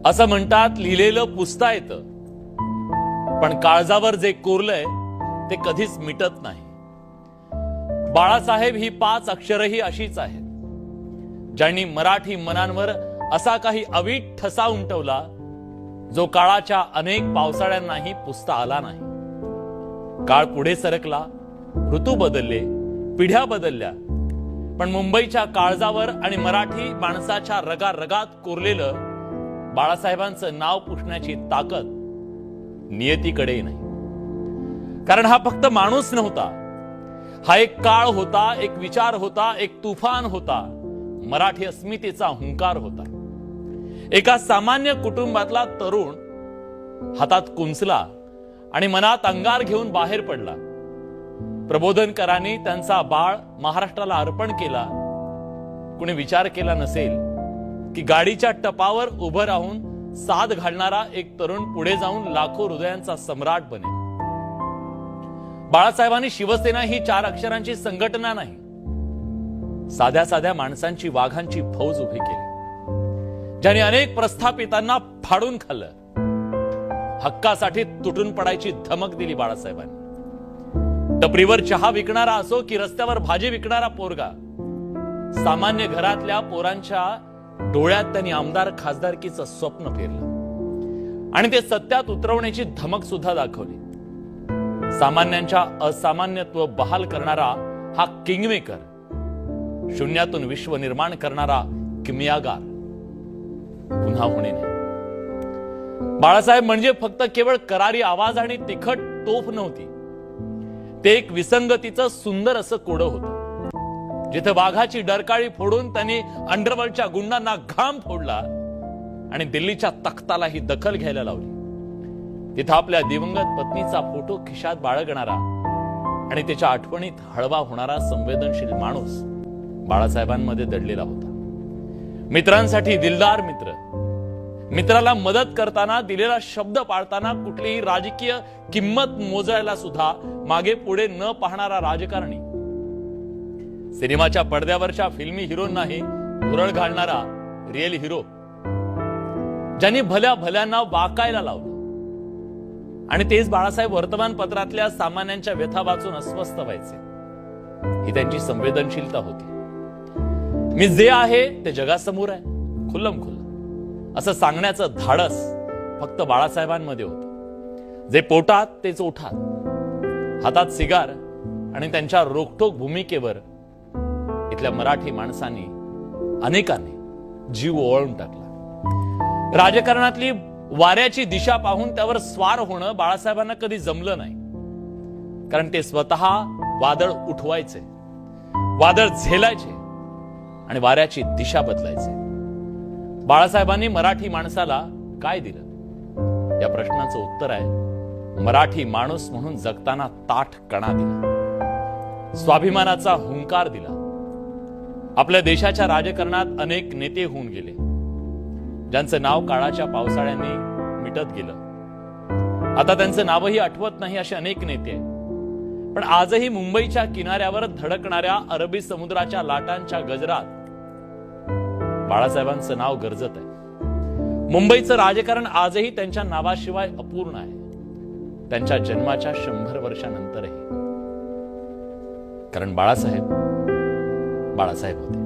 असं म्हणतात, लिहिलेलं पुसता येतं, पण काळजावर जे कोरलंय ते कधीच मिटत नाही. बाळासाहेब ही 5 अक्षरही अशीच आहेत, ज्यांनी मराठी मनांवर असा काही अवीट ठसा उमटवला जो काळाच्या अनेक पावसाळ्यांनाही पुसता आला नाही. काळ पुढे सरकला, ऋतू बदलले, पिढ्या बदलल्या, पण मुंबईच्या काळजावर आणि मराठी माणसाच्या रगारगात कोरलेलं बाळासाहेबांचं नाव पुसण्याची ताकद नियतीकडे नाही. कारण हा फक्त माणूस नव्हता, हा एक काळ होता, एक विचार होता, एक तुफान होता, मराठी अस्मितेचा हुंकार होता. एका सामान्य कुटुंबातला तरुण हातात कुंचला आणि मनात अंगार घेऊन बाहेर पडला. प्रबोधनकरांनी त्यांचा बाळ महाराष्ट्राला अर्पण केला. कुणी विचार केला नसेल की गाडीच्या टपावर उभं राहून साद घालणारा एक तरुण पुढे जाऊन लाखो हृदयांचा सम्राट बनेल. बाळासाहेबांनी शिवसेना ही 4 अक्षरांची संघटना नाही, साध्या साध्या माणसांची, वाघांची फौज उभी केली, ज्यांनी अनेक प्रस्थापितांना फाडून खाल्लं. हक्कासाठी तुटून पडायची धमक दिली बाळासाहेबांनी. टपरीवर चहा विकणारा असो की रस्त्यावर भाजी विकणारा पोरगा, सामान्य घरातल्या पोरांच्या डोळ्यात त्यांनी आमदार खासदारकीचं स्वप्न पेरलं आणि ते सत्यात उतरवण्याची धमक सुद्धा दाखवली. सामान्यांच्या असामान्यत्व बहाल करणारा हा किंगमेकर, शून्यातून विश्व निर्माण करणारा किमयागार पुन्हा होणे नाही. बाळासाहेब म्हणजे फक्त केवळ करारी आवाज आणि तिखट तोफ नव्हती, ते एक विसंगतीचं सुंदर असं कोडं होतं. जिथे वाघाची डरकाळी फोडून त्यांनी अंडरवर्ल्डच्या गुंडांना घाम फोडला आणि दिल्लीच्या तख्ताला ही दखल घ्यायला लावली, तिथं आपल्या दिवंगत पत्नीचा फोटो खिशात बाळगणारा आणि त्याच्या आठवणीत हळवा होणारा संवेदनशील माणूस बाळासाहेबांमध्ये दडलेला होता. मित्रांसाठी दिलदार मित्र, मित्राला मदत करताना, दिलेला शब्द पाळताना कुठलीही राजकीय किंमत मोजायला सुद्धा मागे पुढे न पाहणारा राजकारणी, सिनेमाच्या पडद्यावरच्या फिल्मी हिरोंनाही धुरळ घालणारा रिअल हिरो, ज्यांनी भल्या भल्यांना वाकायला लावलं. आणि तेच बाळासाहेब वर्तमानपत्रातल्या सामान्यांच्या व्यथा वाचून अस्वस्थ व्हायचे. ही त्यांची संवेदनशीलता होती. मी जे आहे ते जगासमोर आहे, खुल्लम खुल्लम असं सांगण्याचं धाडस फक्त बाळासाहेबांमध्ये होतं. जे पोटात तेच ओठात, हातात सिगार आणि त्यांच्या रोखठोक भूमिकेवर इथल्या मराठी माणसांनी, अनेकांनी जीव ओवाळून टाकला. राजकारणातली वाऱ्याची दिशा पाहून त्यावर स्वार होणं बाळासाहेबांना कधी जमलं नाही, कारण ते स्वतः वादळ उठवायचे, वादळ झेलायचे आणि वाऱ्याची दिशा बदलायचे. बाळासाहेबांनी मराठी माणसाला काय दिलं या प्रश्नाचं उत्तर आहे, मराठी माणूस म्हणून जगताना ताठ कणा दिला, स्वाभिमानाचा हुंकार दिला. आपल्या देशाच्या राजकारणात अनेक नेते होऊन गेले, ज्यांचं नाव काळाच्या पावसाळ्यांनी मिटत गेलं. आता त्यांचं नावही आठवत नाही असे अनेक नेते आहेत. पण आजही मुंबईच्या किनाऱ्यावर धडकणाऱ्या अरबी समुद्राच्या लाटांच्या गजरात बाळासाहेबांचं नाव गरजत आहे. मुंबईचं राजकारण आजही त्यांच्या नावाशिवाय अपूर्ण आहे, त्यांच्या जन्माच्या 100 वर्षानंतरही. कारण बाळासाहेब होते.